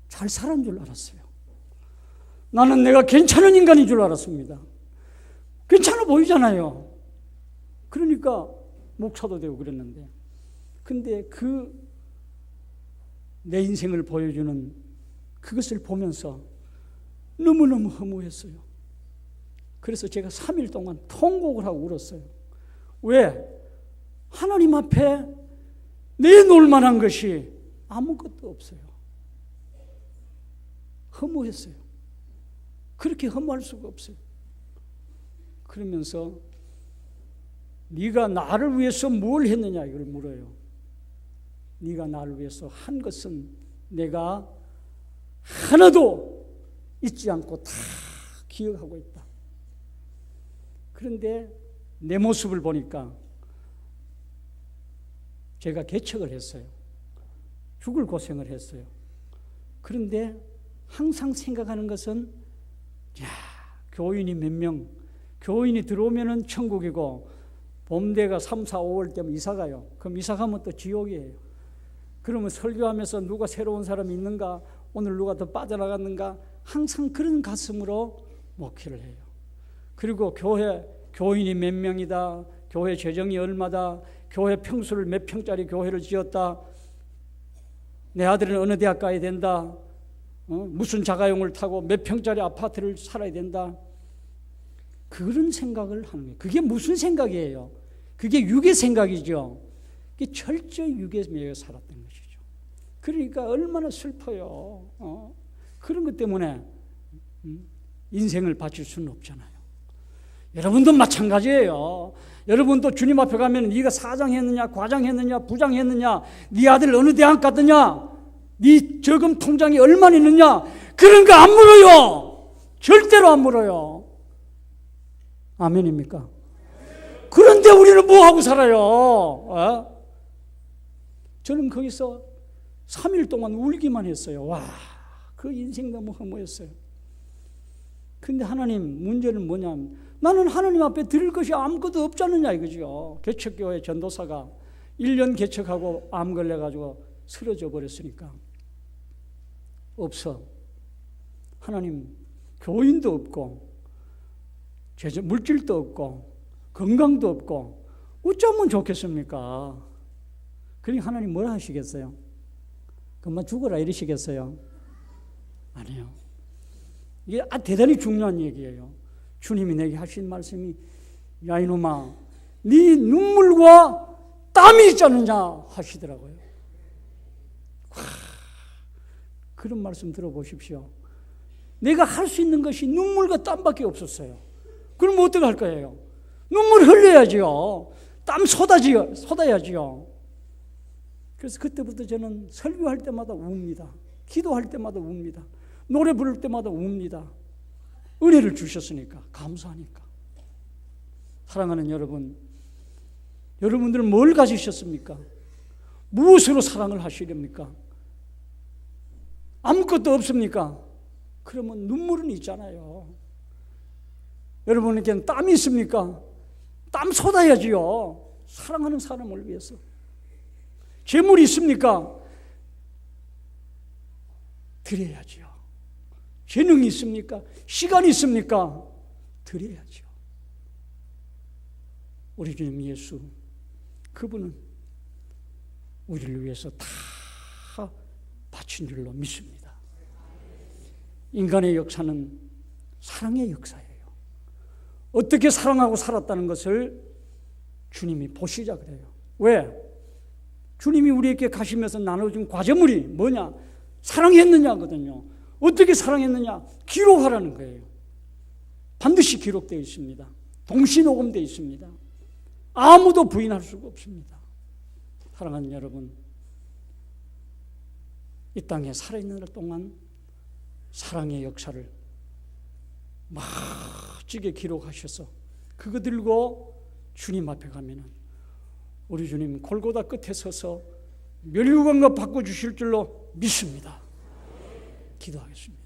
잘 살은 줄 알았어요. 나는 내가 괜찮은 인간인 줄 알았습니다. 괜찮아 보이잖아요. 그러니까 목사도 되고 그랬는데, 근데 내 인생을 보여주는 그것을 보면서 너무너무 허무했어요. 그래서 제가 3일 동안 통곡을 하고 울었어요. 왜? 하나님 앞에 내놓을 만한 것이 아무것도 없어요. 허무했어요. 그렇게 허무할 수가 없어요. 그러면서 네가 나를 위해서 뭘 했느냐 이걸 물어요. 네가 나를 위해서 한 것은 내가 하나도 잊지 않고 다 기억하고 있다. 그런데 내 모습을 보니까 제가 개척을 했어요. 죽을 고생을 했어요. 그런데 항상 생각하는 것은 교인이 몇 명, 교인이 들어오면은 천국이고 봄대가 3, 4, 5월 때면 이사가요. 그럼 이사가면 또 지옥이에요. 그러면 설교하면서 누가 새로운 사람이 있는가, 오늘 누가 더 빠져나갔는가, 항상 그런 가슴으로 목회를 해요. 그리고 교인이 몇 명이다, 교회 재정이 얼마다, 교회 평수를 몇 평짜리 교회를 지었다, 내 아들은 어느 대학 가야 된다, 무슨 자가용을 타고 몇 평짜리 아파트를 살아야 된다, 그런 생각을 하는 거예요. 그게 무슨 생각이에요? 그게 육의 생각이죠. 그게 철저히 육에 매여 살았던 것이죠. 그러니까 얼마나 슬퍼요. 그런 것 때문에 인생을 바칠 수는 없잖아요. 여러분도 마찬가지예요. 여러분도 주님 앞에 가면 네가 사장했느냐, 과장했느냐, 부장했느냐, 네 아들 어느 대학 갔느냐, 네 저금 통장이 얼마나 있느냐, 그런 거 안 물어요. 절대로 안 물어요. 아멘입니까? 그런데 우리는 뭐 하고 살아요? 저는 거기서 3일 동안 울기만 했어요. 와, 그 인생 너무 허무했어요. 근데 하나님, 문제는 뭐냐면 나는 하나님 앞에 드릴 것이 아무것도 없지 않느냐 이거죠. 개척교회 전도사가 1년 개척하고 암 걸려가지고 쓰러져 버렸으니까 없어. 하나님, 교인도 없고 물질도 없고 건강도 없고 어쩌면 좋겠습니까? 그러니까 하나님 뭐라 하시겠어요? 그만 죽어라 이러시겠어요? 아니요. 이게 대단히 중요한 얘기예요. 주님이 내게 하신 말씀이 야 이놈아, 네 눈물과 땀이 있지 않느냐 하시더라고요. 그런 말씀 들어보십시오. 내가 할 수 있는 것이 눈물과 땀밖에 없었어요. 그럼 어떻게 할 거예요? 눈물 흘려야지요. 땀 쏟아야지요. 그래서 그때부터 저는 설교할 때마다 웁니다. 기도할 때마다 웁니다. 노래 부를 때마다 웁니다. 은혜를 주셨으니까, 감사하니까. 사랑하는 여러분, 여러분들은 뭘 가지셨습니까? 무엇으로 사랑을 하시렵니까? 아무것도 없습니까? 그러면 눈물은 있잖아요. 여러분에게는 땀이 있습니까? 땀 쏟아야지요. 사랑하는 사람을 위해서. 재물이 있습니까? 드려야지요. 재능이 있습니까? 시간이 있습니까? 드려야죠. 우리 주님 예수, 그분은 우리를 위해서 다 바친 줄로 믿습니다. 인간의 역사는 사랑의 역사예요. 어떻게 사랑하고 살았다는 것을 주님이 보시자 그래요. 왜? 주님이 우리에게 가시면서 나눠준 과제물이 뭐냐? 사랑했느냐거든요. 어떻게 사랑했느냐? 기록하라는 거예요. 반드시 기록되어 있습니다. 동시녹음되어 있습니다. 아무도 부인할 수가 없습니다. 사랑하는 여러분, 이 땅에 살아있는 날 동안 사랑의 역사를 멋지게 기록하셔서 그거 들고 주님 앞에 가면은 우리 주님 골고다 끝에 서서 멸류관과 바꿔주실 줄로 믿습니다. 기도하겠습니다.